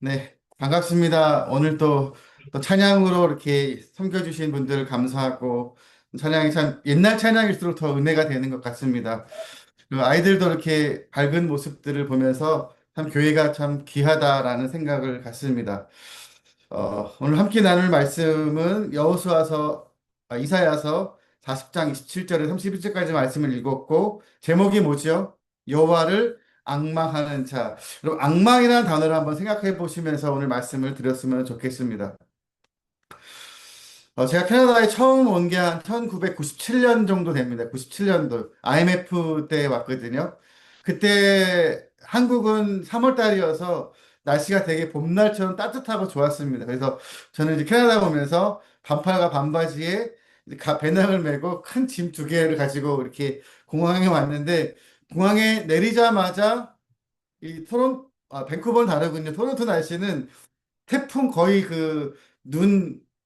네, 반갑습니다. 오늘 또 찬양으로 이렇게 섬겨주신 분들 감사하고, 찬양이 참 옛날 찬양일수록 더 은혜가 되는 것 같습니다. 그리고 아이들도 이렇게 밝은 모습들을 보면서 참 교회가 참 귀하다라는 생각을 갖습니다. 오늘 함께 나눌 말씀은 이사야서 40장 27절에 31절까지 말씀을 읽었고, 제목이 뭐죠? 여호와를 앙망하는 자. 그럼 앙망이라는 단어를 한번 생각해 보시면서 오늘 말씀을 드렸으면 좋겠습니다. 제가 캐나다에 처음 온 게 한 1997년 정도 됩니다. 97년도 IMF 때 왔거든요. 그때 한국은 3월 달이어서 날씨가 되게 봄날처럼 따뜻하고 좋았습니다. 그래서 저는 이제 캐나다 오면서 반팔과 반바지에 이제 배낭을 메고 큰 짐 두 개를 가지고 이렇게 공항에 왔는데 공항에 내리자마자 밴쿠버는 다르군요. 토론토 날씨는 태풍 거의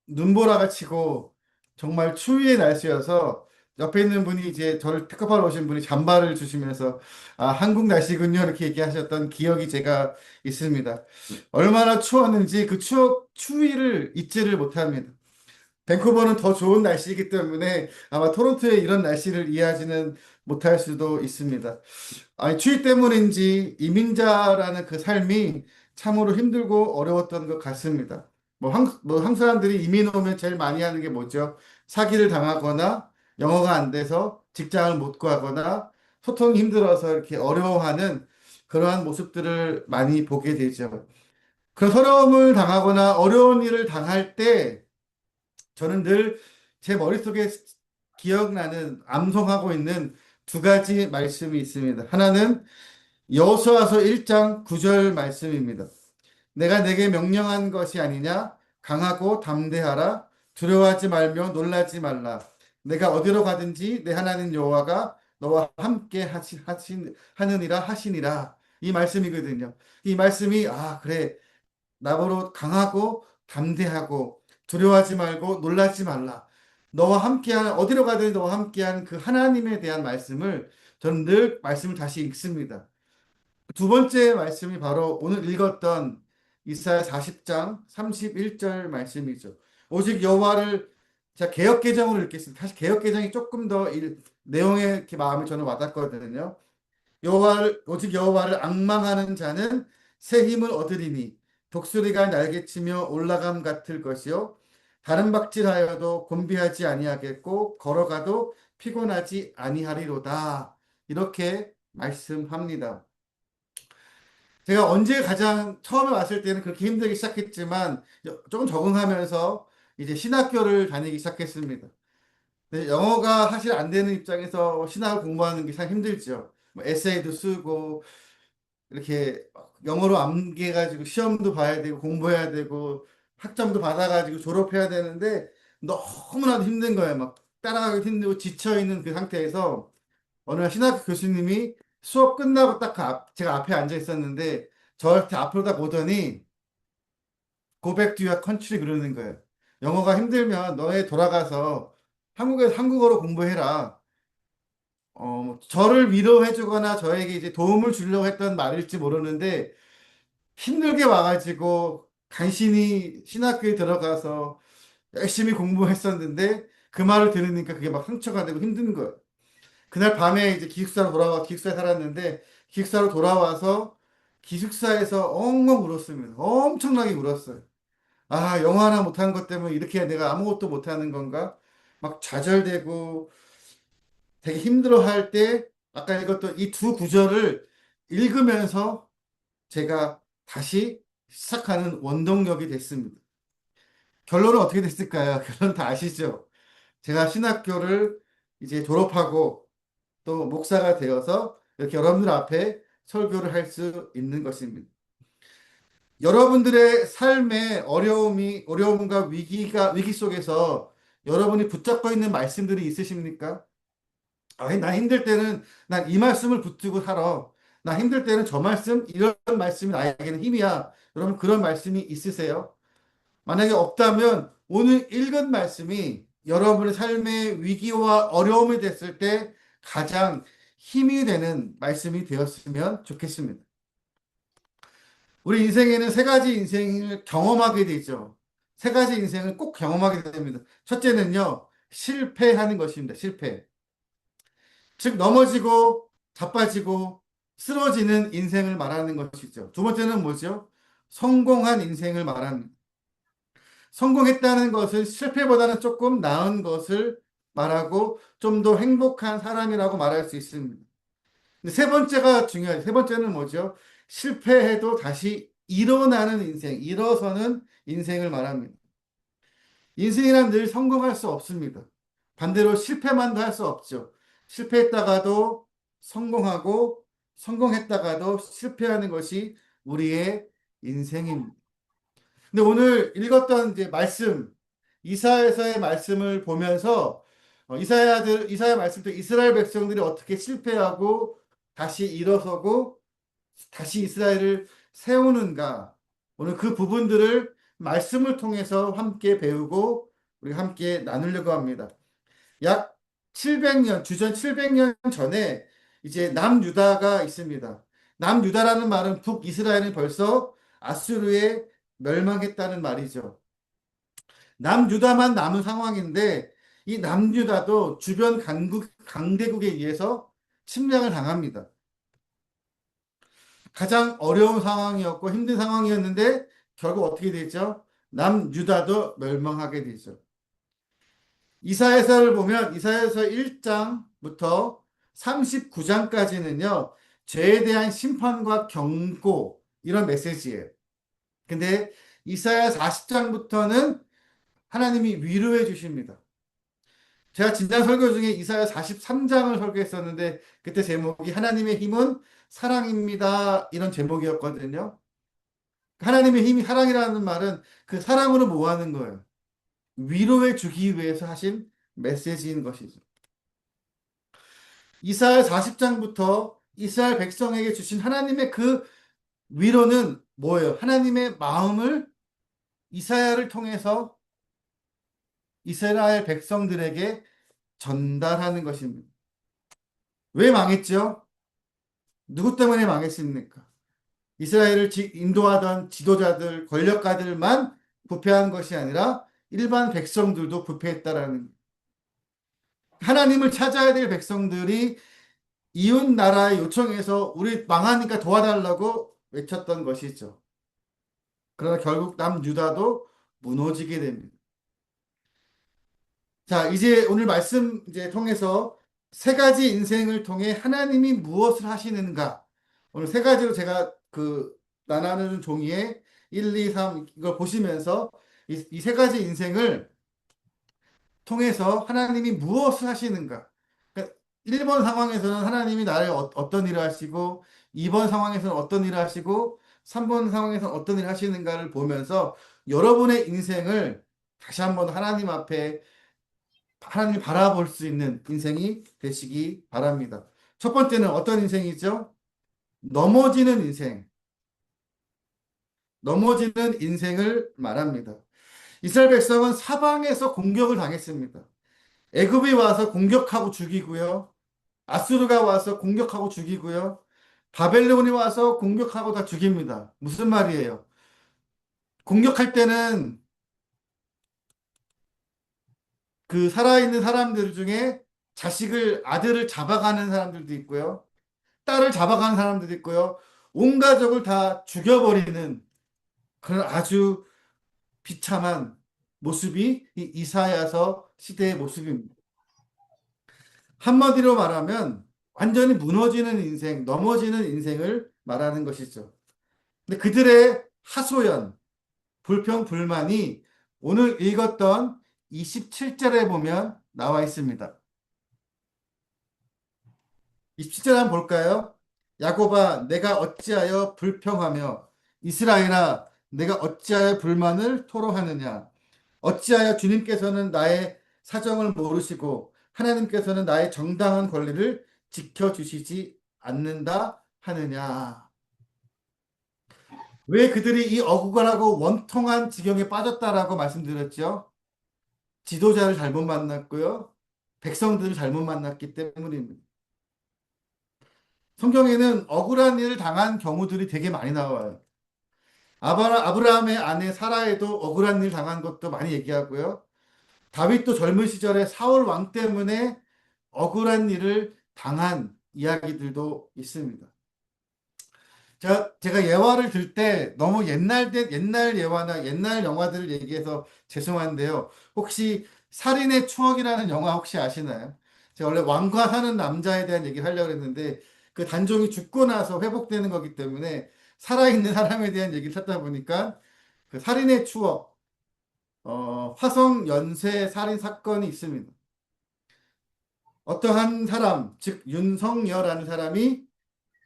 눈보라가 치고 정말 추위의 날씨여서 옆에 있는 분이 이제 저를 픽업하러 오신 분이 잠바를 주시면서 한국 날씨군요. 이렇게 얘기하셨던 기억이 제가 있습니다. 얼마나 추웠는지 그 추위를 잊지를 못합니다. 밴쿠버는 더 좋은 날씨이기 때문에 아마 토론토의 이런 날씨를 이해하지는 못할 수도 있습니다. 아니, 추위 때문인지 이민자라는 그 삶이 참으로 힘들고 어려웠던 것 같습니다. 한국 사람들이 이민 오면 제일 많이 하는 게 뭐죠? 사기를 당하거나 영어가 안 돼서 직장을 못 구하거나 소통이 힘들어서 이렇게 어려워하는 그러한 모습들을 많이 보게 되죠. 그런 서러움을 당하거나 어려운 일을 당할 때 저는 늘 제 머릿속에 기억나는, 암송하고 있는 두 가지 말씀이 있습니다. 하나는 여호수아서 1장 9절 말씀입니다. 내가 내게 명령한 것이 아니냐? 강하고 담대하라. 두려워하지 말며 놀라지 말라. 내가 어디로 가든지 내 하나님 여호와가 너와 함께 하느니라 하시니라. 이 말씀이거든요. 이 말씀이 그래. 나보러 강하고 담대하고 두려워하지 말고 놀라지 말라. 어디로 가든 너와 함께한 그 하나님에 대한 말씀을 저는 늘 말씀을 다시 읽습니다. 두 번째 말씀이 바로 오늘 읽었던 이사야 40장 31절 말씀이죠. 오직 여호와를 제가 개역 개정으로 읽겠습니다. 사실 개역 개정이 조금 더 내용에 이렇게 마음에 저는 와닿거든요. 오직 여호와를 앙망하는 자는 새 힘을 얻으리니 독수리가 날개치며 올라감 같을 것이요 다른 박질하여도 곤비하지 아니하겠고 걸어가도 피곤하지 아니하리로다. 이렇게 말씀합니다. 제가 언제 가장 처음에 왔을 때는 그렇게 힘들기 시작했지만 조금 적응하면서 이제 신학교를 다니기 시작했습니다. 근데 영어가 사실 안 되는 입장에서 신학을 공부하는 게 참 힘들죠. 뭐 에세이도 쓰고 이렇게 영어로 암기해가지고 시험도 봐야 되고 공부해야 되고 학점도 받아가지고 졸업해야 되는데 너무나도 힘든 거예요. 막 따라가기 힘들고 지쳐있는 그 상태에서 어느 날 신학교 교수님이 수업 끝나고 딱 제가 앞에 앉아 있었는데 저한테 앞으로 딱 오더니 Go back to your country 그러는 거예요. 영어가 힘들면 너네 돌아가서 한국에서 한국어로 공부해라. 저를 위로해주거나 저에게 이제 도움을 주려고 했던 말일지 모르는데 힘들게 와가지고 간신히 신학교에 들어가서 열심히 공부했었는데 그 말을 들으니까 그게 막 상처가 되고 힘든 거예요. 그날 밤에 이제 기숙사에 살았는데 기숙사로 돌아와서 기숙사에서 엉엉 울었습니다. 엄청나게 울었어요. 영어 하나 못한 것 때문에 이렇게 내가 아무것도 못하는 건가? 막 좌절되고 되게 힘들어할 때 아까 읽었던 이 두 구절을 읽으면서 제가 다시 시작하는 원동력이 됐습니다. 결론은 어떻게 됐을까요? 결론 다 아시죠? 제가 신학교를 이제 졸업하고 또 목사가 되어서 이렇게 여러분들 앞에 설교를 할 수 있는 것입니다. 여러분들의 삶의 어려움과 위기 속에서 여러분이 붙잡고 있는 말씀들이 있으십니까? 나 힘들 때는 난 이 말씀을 붙들고 살아. 나 힘들 때는 저 말씀, 이런 말씀이 나에게는 힘이야. 여러분 그런 말씀이 있으세요? 만약에 없다면 오늘 읽은 말씀이 여러분의 삶의 위기와 어려움이 됐을 때 가장 힘이 되는 말씀이 되었으면 좋겠습니다. 우리 인생에는 세 가지 인생을 경험하게 되죠. 세 가지 인생을 꼭 경험하게 됩니다. 첫째는요, 실패하는 것입니다. 실패. 즉, 넘어지고, 자빠지고, 쓰러지는 인생을 말하는 것이죠. 두 번째는 뭐죠? 성공한 인생을 말합니다. 성공했다는 것은 실패보다는 조금 나은 것을 말하고 좀 더 행복한 사람이라고 말할 수 있습니다. 근데 세 번째가 중요해요. 세 번째는 뭐죠? 실패해도 다시 일어나는 인생, 일어서는 인생을 말합니다. 인생이란 늘 성공할 수 없습니다. 반대로 실패만도 할 수 없죠. 실패했다가도 성공하고 성공했다가도 실패하는 것이 우리의 인생입니다. 근데 오늘 읽었던 이제 말씀, 이사야서의 말씀을 보면서 이사야 말씀 때 이스라엘 백성들이 어떻게 실패하고 다시 일어서고 다시 이스라엘을 세우는가. 오늘 그 부분들을 말씀을 통해서 함께 배우고 우리 함께 나누려고 합니다. 약 700년, 주전 700년 전에 이제 남유다가 있습니다. 남유다라는 말은 북이스라엘은 벌써 아수르에 멸망했다는 말이죠. 남유다만 남은 상황인데 이 남유다도 주변 강대국에 의해서 침략을 당합니다. 가장 어려운 상황이었고 힘든 상황이었는데 결국 어떻게 되죠? 남유다도 멸망하게 되죠. 이사야서를 보면 이사야서 1장부터 39장까지는요. 죄에 대한 심판과 경고 이런 메시지예요. 근데 이사야 40장부터는 하나님이 위로해 주십니다. 제가 진단 설교 중에 이사야 43장을 설교했었는데 그때 제목이 하나님의 힘은 사랑입니다. 이런 제목이었거든요. 하나님의 힘이 사랑이라는 말은 그 사랑으로 뭐 하는 거예요? 위로해 주기 위해서 하신 메시지인 것이죠. 이사야 40장부터 이스라엘 백성에게 주신 하나님의 그 위로는 뭐예요? 하나님의 마음을 이사야를 통해서 이스라엘 백성들에게 전달하는 것입니다. 왜 망했죠? 누구 때문에 망했습니까? 이스라엘을 인도하던 지도자들, 권력가들만 부패한 것이 아니라 일반 백성들도 부패했다라는 하나님을 찾아야 될 백성들이 이웃 나라의 요청에서 우리 망하니까 도와달라고 외쳤던 것이죠. 그러나 결국 남유다도 무너지게 됩니다. 자, 이제 오늘 말씀 이제 통해서 세 가지 인생을 통해 하나님이 무엇을 하시는가. 오늘 세 가지로 제가 나누는 종이에 1, 2, 3 이걸 보시면서 이 세 가지 인생을 통해서 하나님이 무엇을 하시는가. 그러니까 1번 상황에서는 하나님이 나를 어떤 일을 하시고 2번 상황에서는 어떤 일을 하시고 3번 상황에서는 어떤 일을 하시는가를 보면서 여러분의 인생을 다시 한번 하나님 앞에 하나님 바라볼 수 있는 인생이 되시기 바랍니다. 첫 번째는 어떤 인생이죠? 넘어지는 인생. 넘어지는 인생을 말합니다. 이스라엘 백성은 사방에서 공격을 당했습니다. 애굽이 와서 공격하고 죽이고요. 아수르가 와서 공격하고 죽이고요. 바벨론이 와서 공격하고 다 죽입니다. 무슨 말이에요? 공격할 때는 그 살아있는 사람들 중에 아들을 잡아가는 사람들도 있고요. 딸을 잡아가는 사람들도 있고요. 온 가족을 다 죽여버리는 그런 아주 비참한 모습이 이 이사야서 시대의 모습입니다. 한마디로 말하면 완전히 무너지는 인생, 넘어지는 인생을 말하는 것이죠. 근데 그들의 하소연, 불평, 불만이 오늘 읽었던 27절에 보면 나와 있습니다. 27절 한번 볼까요? 야곱아, 내가 어찌하여 불평하며 이스라엘아, 내가 어찌하여 불만을 토로하느냐? 어찌하여 주님께서는 나의 사정을 모르시고 하나님께서는 나의 정당한 권리를 지켜주시지 않는다 하느냐? 왜 그들이 이 억울하고 원통한 지경에 빠졌다라고 말씀드렸죠? 지도자를 잘못 만났고요. 백성들을 잘못 만났기 때문입니다. 성경에는 억울한 일을 당한 경우들이 되게 많이 나와요. 아브라함의 아내 사라에도 억울한 일 당한 것도 많이 얘기하고요. 다윗도 젊은 시절에 사울 왕 때문에 억울한 일을 당한 이야기들도 있습니다. 제가 예화를 들 때 너무 옛날 예화나 옛날 영화들을 얘기해서 죄송한데요. 혹시 살인의 추억이라는 영화 혹시 아시나요? 제가 원래 왕과 사는 남자에 대한 얘기를 하려고 했는데 그 단종이 죽고 나서 회복되는 거기 때문에 살아있는 사람에 대한 얘기를 찾다 보니까 그 살인의 추억, 화성 연쇄 살인 사건이 있습니다. 어떠한 사람, 즉 윤석열라는 사람이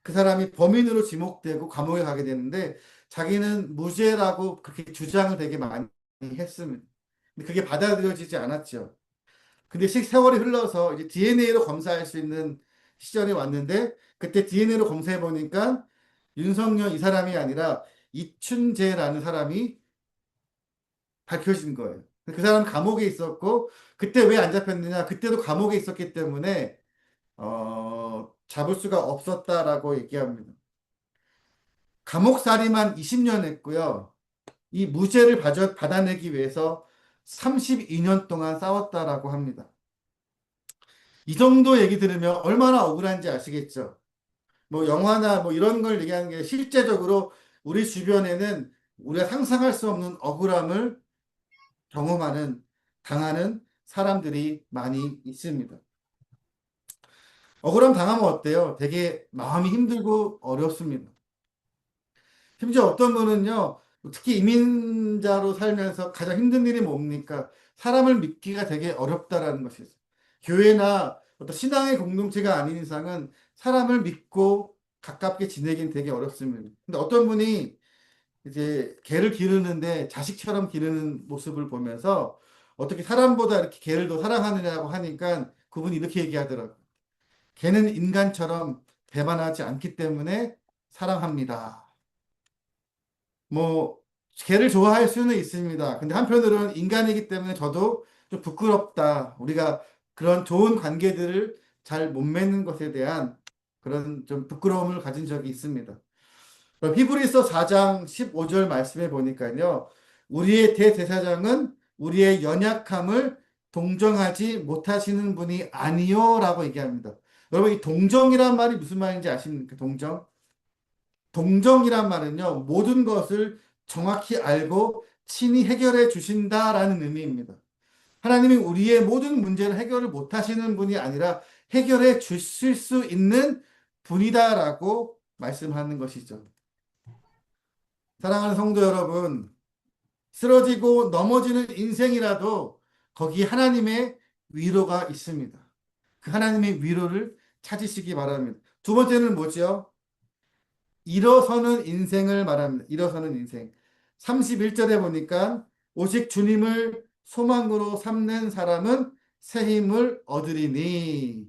그 사람이 범인으로 지목되고 감옥에 가게 되는데 자기는 무죄라고 그렇게 주장을 되게 많이 했습니다. 근데 그게 받아들여지지 않았죠. 근데 세월이 흘러서 이제 DNA로 검사할 수 있는 시절이 왔는데 그때 DNA로 검사해 보니까 윤석열 이 사람이 아니라 이춘재라는 사람이 밝혀진 거예요. 그 사람 감옥에 있었고 그때 왜 안 잡혔느냐? 그때도 감옥에 있었기 때문에 잡을 수가 없었다라고 얘기합니다. 감옥살이만 20년 했고요. 이 무죄를 받아내기 위해서 32년 동안 싸웠다라고 합니다. 이 정도 얘기 들으면 얼마나 억울한지 아시겠죠? 뭐 영화나 뭐 이런 걸 얘기하는 게 실제적으로 우리 주변에는 우리가 상상할 수 없는 억울함을 경험하는, 당하는 사람들이 많이 있습니다. 억울함 당하면 어때요? 되게 마음이 힘들고 어렵습니다. 심지어 어떤 분은요, 특히 이민자로 살면서 가장 힘든 일이 뭡니까? 사람을 믿기가 되게 어렵다라는 것이 있어요. 교회나 어떤 신앙의 공동체가 아닌 이상은 사람을 믿고 가깝게 지내긴 되게 어렵습니다. 근데 어떤 분이 이제 개를 기르는데 자식처럼 기르는 모습을 보면서 어떻게 사람보다 이렇게 개를 더 사랑하느냐고 하니까 그분이 이렇게 얘기하더라고요. 개는 인간처럼 배반하지 않기 때문에 사랑합니다. 뭐 개를 좋아할 수는 있습니다. 근데 한편으로는 인간이기 때문에 저도 좀 부끄럽다. 우리가 그런 좋은 관계들을 잘 못 맺는 것에 대한 그런 좀 부끄러움을 가진 적이 있습니다. 그럼 히브리서 4장 15절 말씀해 보니까요. 우리의 대제사장은 우리의 연약함을 동정하지 못하시는 분이 아니요라고 얘기합니다. 여러분 이 동정이란 말이 무슨 말인지 아십니까? 동정? 동정이란 말은요, 모든 것을 정확히 알고 친히 해결해 주신다라는 의미입니다. 하나님이 우리의 모든 문제를 해결을 못 하시는 분이 아니라 해결해 주실 수 있는 분이다라고 말씀하는 것이죠. 사랑하는 성도 여러분, 쓰러지고 넘어지는 인생이라도 거기 하나님의 위로가 있습니다. 그 하나님의 위로를 찾으시기 바랍니다. 두 번째는 뭐죠? 일어서는 인생을 말합니다. 일어서는 인생. 31절에 보니까 오직 주님을 소망으로 삼는 사람은 새 힘을 얻으리니.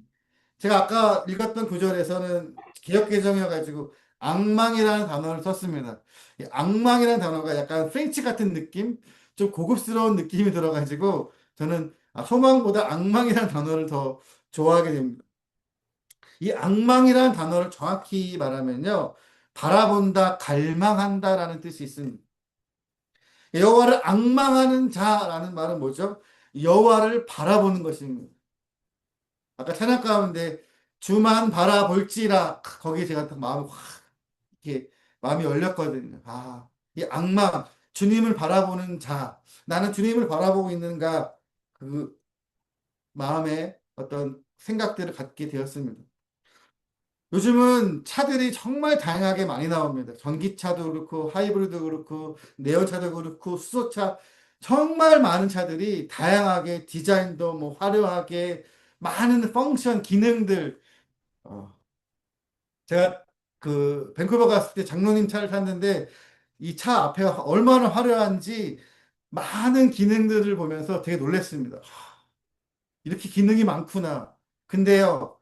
제가 아까 읽었던 구절에서는 개역개정이어가지고 악망이라는 단어를 썼습니다. 이 악망이라는 단어가 약간 프렌치 같은 느낌? 좀 고급스러운 느낌이 들어가지고 저는 소망보다 악망이라는 단어를 더 좋아하게 됩니다. 이 악망이라는 단어를 정확히 말하면요. 바라본다, 갈망한다라는 뜻이 있습니다. 여호와를 악망하는 자라는 말은 뭐죠? 여호와를 바라보는 것입니다. 아까 찬양 가운데 주만 바라볼지라 거기에 제가 딱 마음이 확 이렇게 마음이 열렸거든요. 이 악망, 주님을 바라보는 자, 나는 주님을 바라보고 있는가 그 마음에 어떤 생각들을 갖게 되었습니다. 요즘은 차들이 정말 다양하게 많이 나옵니다. 전기차도 그렇고, 하이브리드도 그렇고, 내연차도 그렇고, 수소차. 정말 많은 차들이 다양하게 디자인도 뭐 화려하게 많은 펑션, 기능들. 어, 제가 그 밴쿠버 갔을 때 장로님 차를 탔는데 이 차 앞에가 얼마나 화려한지 많은 기능들을 보면서 되게 놀랐습니다. 이렇게 기능이 많구나. 근데요,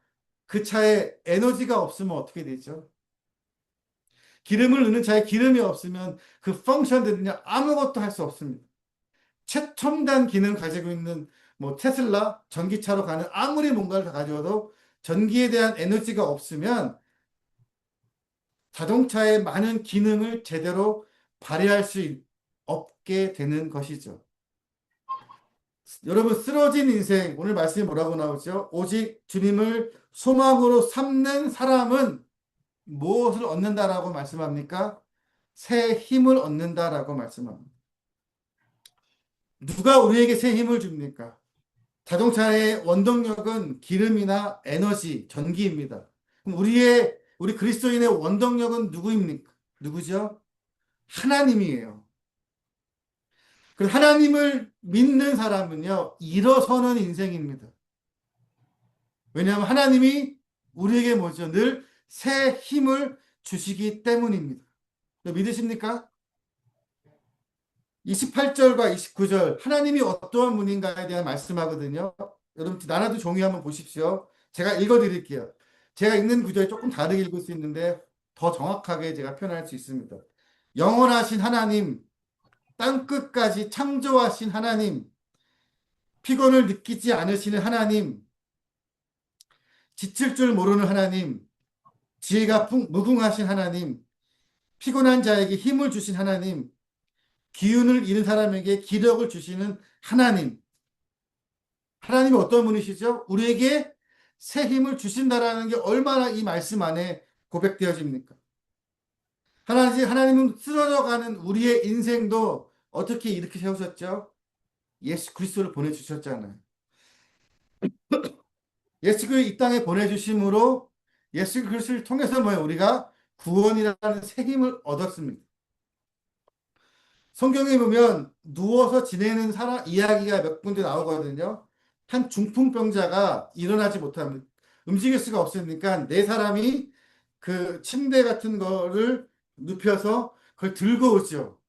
그 차에 에너지가 없으면 어떻게 되죠? 기름을 넣는 차에 기름이 없으면 그 펑션들은요, 아무것도 할 수 없습니다. 최첨단 기능 가지고 있는 뭐 테슬라, 전기차로 가는 아무리 뭔가를 다 가져와도 전기에 대한 에너지가 없으면 자동차의 많은 기능을 제대로 발휘할 수 없게 되는 것이죠. 여러분, 쓰러진 인생, 오늘 말씀이 뭐라고 나오죠? 오직 주님을 소망으로 삼는 사람은 무엇을 얻는다라고 말씀합니까? 새 힘을 얻는다라고 말씀합니다. 누가 우리에게 새 힘을 줍니까? 자동차의 원동력은 기름이나 에너지, 전기입니다. 그럼 우리 그리스도인의 원동력은 누구입니까? 누구죠? 하나님이에요. 그 하나님을 믿는 사람은요, 일어서는 인생입니다. 왜냐하면 하나님이 우리에게 뭐죠? 늘 새 힘을 주시기 때문입니다. 믿으십니까? 28절과 29절, 하나님이 어떠한 분인가에 대한 말씀하거든요. 여러분, 나라도 종이 한번 보십시오. 제가 읽어드릴게요. 제가 읽는 구절이 조금 다르게 읽을 수 있는데, 더 정확하게 제가 표현할 수 있습니다. 영원하신 하나님, 땅끝까지 창조하신 하나님, 피곤을 느끼지 않으시는 하나님, 지칠 줄 모르는 하나님, 지혜가 무궁하신 하나님, 피곤한 자에게 힘을 주신 하나님, 기운을 잃은 사람에게 기력을 주시는 하나님. 하나님이 어떤 분이시죠? 우리에게 새 힘을 주신다라는 게 얼마나 이 말씀 안에 고백되어집니까? 하나님은 쓰러져가는 우리의 인생도 어떻게 이렇게 세우셨죠? 예수 그리스도를 보내주셨잖아요. 예수 그리스도 이 땅에 보내주심으로 예수 그리스도를 통해서 뭐예요? 우리가 구원이라는 새 힘을 얻었습니다. 성경에 보면 누워서 지내는 사람 이야기가 몇 군데 나오거든요. 한 중풍병자가 일어나지 못합니다. 움직일 수가 없으니까 네 사람이 그 침대 같은 거를 눕혀서 그걸 들고 오죠.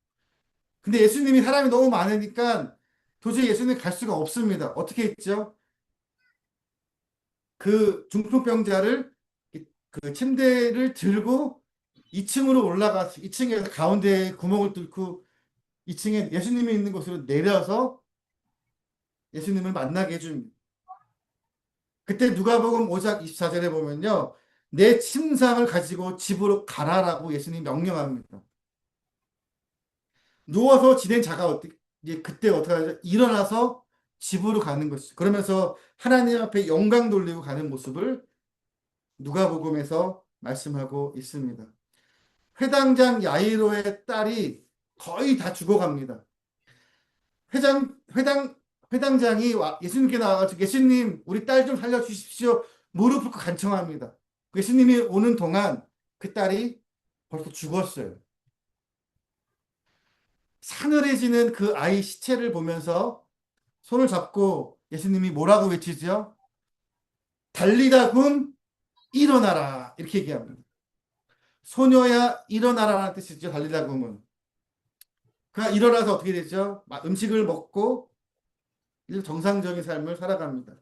근데 예수님이 사람이 너무 많으니까 도저히 예수님 갈 수가 없습니다. 어떻게 했죠? 그 중풍병자를 그 침대를 들고 2층으로 올라가서 2층에서 가운데 구멍을 뚫고 2층에 예수님이 있는 곳으로 내려서 예수님을 만나게 해줍니다. 그때 누가복음 5장 24절에 보면요. 내 침상을 가지고 집으로 가라라고 예수님 명령합니다. 누워서 지낸 자가 이제 그때 어떻게 하죠? 일어나서 집으로 가는 것이죠. 그러면서 하나님 앞에 영광 돌리고 가는 모습을 누가복음에서 말씀하고 있습니다. 회당장 야이로의 딸이 거의 다 죽어갑니다. 회당 회당장이 예수님께 나와가지고 예수님 우리 딸 좀 살려주십시오. 무릎 꿇고 간청합니다. 예수님이 오는 동안 그 딸이 벌써 죽었어요. 사늘해지는 그 아이 시체를 보면서 손을 잡고 예수님이 뭐라고 외치죠? 달리다 굼 일어나라 이렇게 얘기합니다. 소녀야 일어나라라는 뜻이죠. 달리다 굼은. 그가 일어나서 어떻게 되죠? 음식을 먹고 정상적인 삶을 살아갑니다.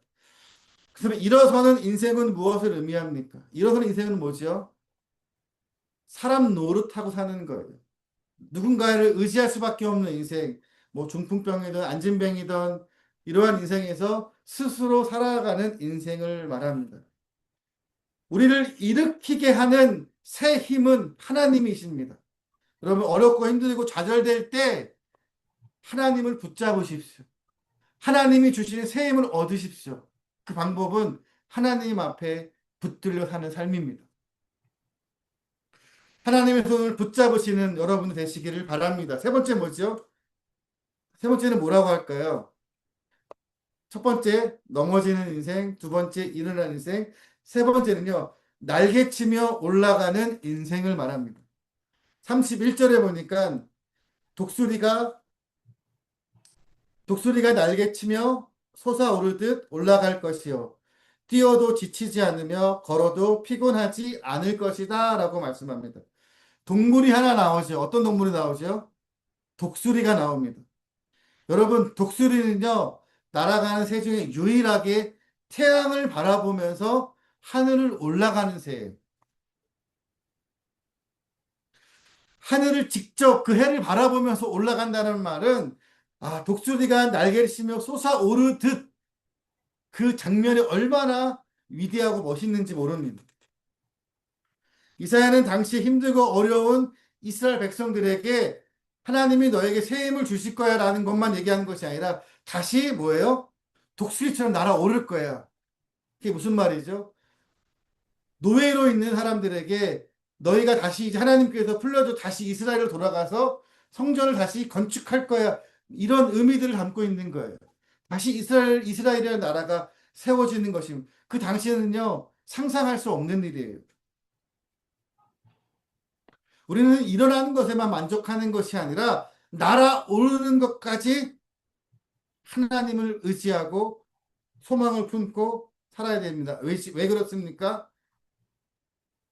그러면 일어서는 인생은 무엇을 의미합니까? 일어서는 인생은 뭐죠? 사람 노릇하고 사는 거예요. 누군가를 의지할 수밖에 없는 인생, 뭐 중풍병이든 안진뱅이든 이러한 인생에서 스스로 살아가는 인생을 말합니다. 우리를 일으키게 하는 새 힘은 하나님이십니다. 여러분 어렵고 힘들고 좌절될 때 하나님을 붙잡으십시오. 하나님이 주시는 새 힘을 얻으십시오. 그 방법은 하나님 앞에 붙들려 사는 삶입니다. 하나님의 손을 붙잡으시는 여러분 되시기를 바랍니다. 세 번째 뭐죠? 세 번째는 뭐라고 할까요? 첫 번째, 넘어지는 인생. 두 번째, 일어나는 인생. 세 번째는요, 날개치며 올라가는 인생을 말합니다. 31절에 보니까 독수리가, 독수리가 날개치며 솟아오르듯 올라갈 것이요. 뛰어도 지치지 않으며 걸어도 피곤하지 않을 것이다. 라고 말씀합니다. 동물이 하나 나오죠. 어떤 동물이 나오죠? 독수리가 나옵니다. 여러분, 독수리는요, 날아가는 새 중에 유일하게 태양을 바라보면서 하늘을 올라가는 새예요. 하늘을 직접 그 해를 바라보면서 올라간다는 말은, 독수리가 날개를 치며 솟아오르듯 그 장면이 얼마나 위대하고 멋있는지 모릅니다. 이사야는 당시 힘들고 어려운 이스라엘 백성들에게 하나님이 너에게 새 힘을 주실 거야 라는 것만 얘기하는 것이 아니라 다시 뭐예요? 독수리처럼 날아오를 거야. 그게 무슨 말이죠? 노예로 있는 사람들에게 너희가 다시 이제 하나님께서 풀려줘 다시 이스라엘로 돌아가서 성전을 다시 건축할 거야. 이런 의미들을 담고 있는 거예요. 다시 이스라엘이라는 나라가 세워지는 것입니다. 그 당시에는요, 상상할 수 없는 일이에요. 우리는 일어나는 것에만 만족하는 것이 아니라 날아오르는 것까지 하나님을 의지하고 소망을 품고 살아야 됩니다. 왜 그렇습니까?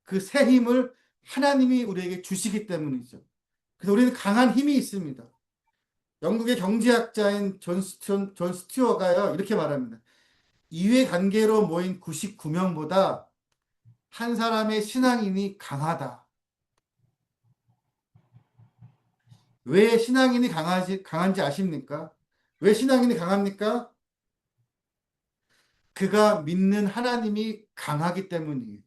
그 새 힘을 하나님이 우리에게 주시기 때문이죠. 그래서 우리는 강한 힘이 있습니다. 영국의 경제학자인 존 스튜어가요, 이렇게 말합니다. 이해관계로 모인 99명보다 한 사람의 신앙인이 강하다. 왜 신앙인이 강한지 아십니까? 왜 신앙인이 강합니까? 그가 믿는 하나님이 강하기 때문이에요.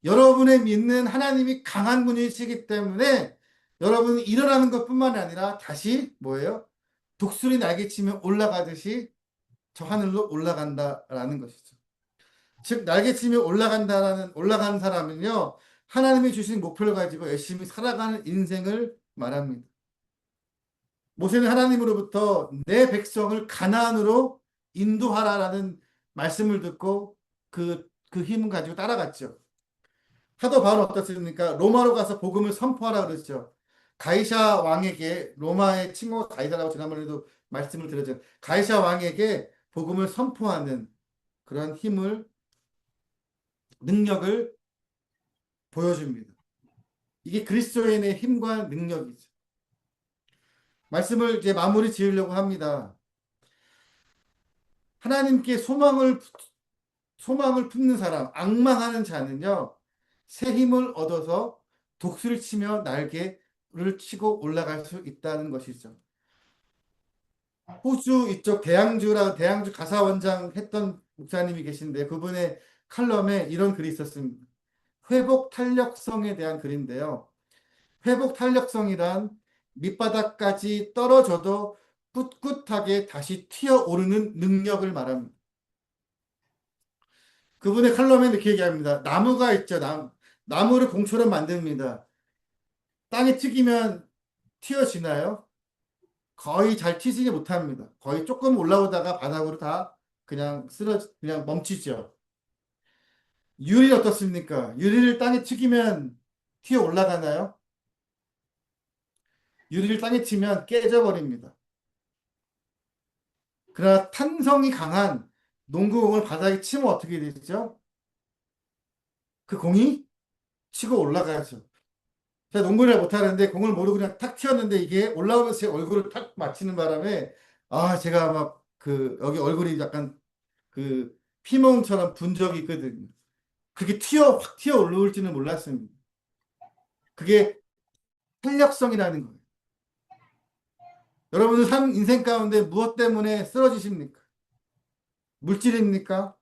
여러분의 믿는 하나님이 강한 분이시기 때문에 여러분이 일어나는 것뿐만 아니라 다시 뭐예요? 독수리 날개치며 올라가듯이 저 하늘로 올라간다라는 것이죠. 즉 날개치며 올라간 사람은요. 하나님이 주신 목표를 가지고 열심히 살아가는 인생을 말합니다. 모세는 하나님으로부터 내 백성을 가나안으로 인도하라라는 말씀을 듣고 그 힘을 가지고 따라갔죠. 사도 바울은 어떻습니까? 로마로 가서 복음을 선포하라 그랬죠. 가이사 왕에게 로마의 친구가 가이사라고 지난번에도 말씀을 드렸죠. 가이사 왕에게 복음을 선포하는 그런 힘을 능력을 보여줍니다. 이게 그리스도인의 힘과 능력이죠. 말씀을 이제 마무리 지으려고 합니다. 하나님께 소망을 품는 사람, 앙망하는 자는요, 새 힘을 얻어서 독수를 치며 날개를 치고 올라갈 수 있다는 것이죠. 호주 이쪽 대양주 가사원장 했던 목사님이 계신데 그분의 칼럼에 이런 글이 있었습니다. 회복 탄력성에 대한 글인데요. 회복 탄력성이란 밑바닥까지 떨어져도 꿋꿋하게 다시 튀어오르는 능력을 말합니다. 그분의 칼럼에 이렇게 얘기합니다. 나무가 있죠. 나무를 공처럼 만듭니다. 땅에 튀기면 튀어지나요? 거의 잘 튀지지 못합니다. 거의 조금 올라오다가 바닥으로 다 그냥 멈추죠. 유리 어떻습니까? 유리를 땅에 튀기면 튀어 올라가나요? 유리를 땅에 치면 깨져버립니다. 그러나 탄성이 강한 농구공을 바닥에 치면 어떻게 되죠? 그 공이 치고 올라가죠. 제가 농구를 못하는데 공을 모르고 그냥 탁 튀었는데 이게 올라오면서 제 얼굴을 탁 맞히는 바람에 제가 막 여기 얼굴이 약간 피멍처럼 분 적이 있거든요. 그게 확 튀어 올라올지는 몰랐습니다. 그게 탄력성이라는 거예요. 여러분은 인생 가운데 무엇 때문에 쓰러지십니까? 물질입니까?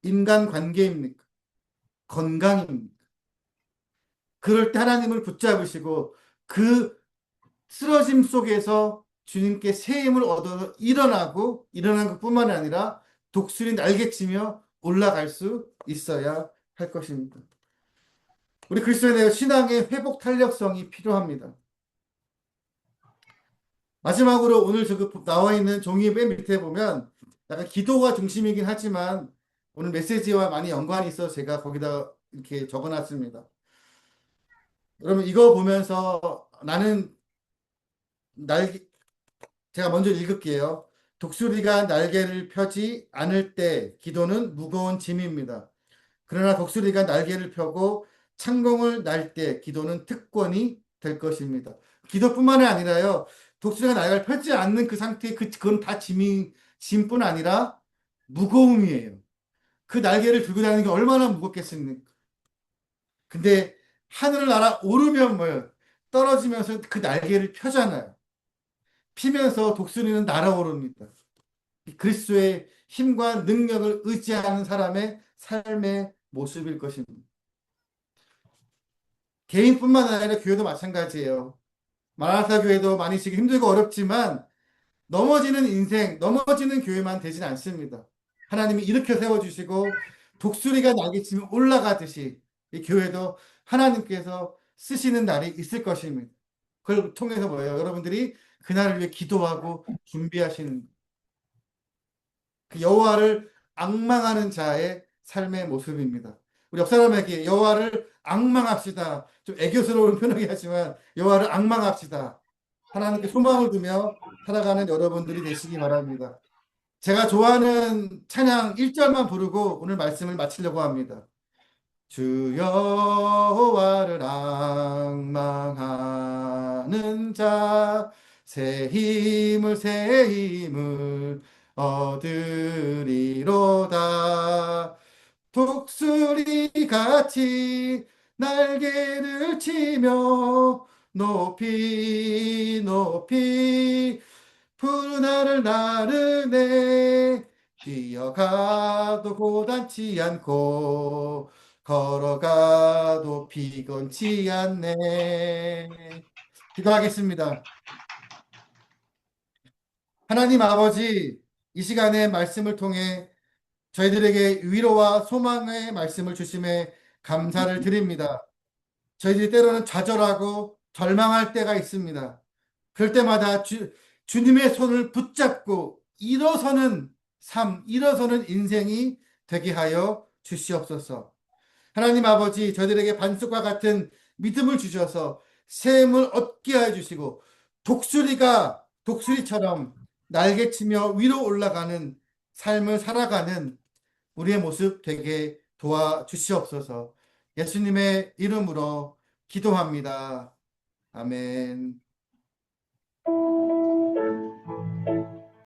인간 관계입니까? 건강입니까? 그럴 때 하나님을 붙잡으시고 그 쓰러짐 속에서 주님께 새 힘을 얻어서 일어난 것뿐만 아니라 독수리 날개치며 올라갈 수 있어야 할 것입니다. 우리 그리스도인의 신앙의 회복 탄력성이 필요합니다. 마지막으로 오늘 나와 있는 종이 맨 밑에 보면 약간 기도가 중심이긴 하지만 오늘 메시지와 많이 연관이 있어서 제가 거기다 이렇게 적어놨습니다. 여러분 이거 보면서 날 제가 먼저 읽을게요. 독수리가 날개를 펴지 않을 때 기도는 무거운 짐입니다. 그러나 독수리가 날개를 펴고 창공을 날 때 기도는 특권이 될 것입니다. 기도뿐만이 아니라요. 독수리가 날개를 펴지 않는 그 상태에 그건 다 짐뿐 아니라 무거움이에요. 그 날개를 들고 다니는 게 얼마나 무겁겠습니까? 근데 하늘을 날아 오르면 뭐예요? 떨어지면서 그 날개를 펴잖아요. 피면서 독수리는 날아오릅니다. 그리스도의 힘과 능력을 의지하는 사람의 삶의 모습일 것입니다. 개인뿐만 아니라 교회도 마찬가지예요. 마라나타 교회도 많이 지금 힘들고 어렵지만 넘어지는 인생, 넘어지는 교회만 되진 않습니다. 하나님이 일으켜 세워주시고 독수리가 날개치며 올라가듯이 이 교회도 하나님께서 쓰시는 날이 있을 것입니다. 그걸 통해서 뭐예요? 여러분들이 그날을 위해 기도하고 준비하시는 그 여호와를 앙망하는 자의 삶의 모습입니다. 우리 옆 사람에게 여호와를 앙망합시다. 좀 애교스러운 표현이긴 하지만 여호와를 앙망합시다. 하나님께 소망을 두며 살아가는 여러분들이 되시기 바랍니다. 제가 좋아하는 찬양 1절만 부르고 오늘 말씀을 마치려고 합니다. 주 여호와를 앙망하는 자 새 힘을 얻으리로다. 독수리 같이 날개를 치며 높이 높이 푸른 하늘 나르네. 뛰어가도 고단치 않고 걸어가도 피곤치 않네. 기도하겠습니다. 하나님 아버지, 이 시간에 말씀을 통해 저희들에게 위로와 소망의 말씀을 주심에 감사를 드립니다. 저희들이 때로는 좌절하고 절망할 때가 있습니다. 그럴 때마다 주님의 손을 붙잡고 일어서는 삶, 일어서는 인생이 되게 하여 주시옵소서. 하나님 아버지, 저희들에게 반석과 같은 믿음을 주셔서 샘을 얻게 해 주시고 독수리처럼 날개치며 위로 올라가는 삶을 살아가는 우리의 모습 되게 도와주시옵소서. 예수님의 이름으로 기도합니다. 아멘.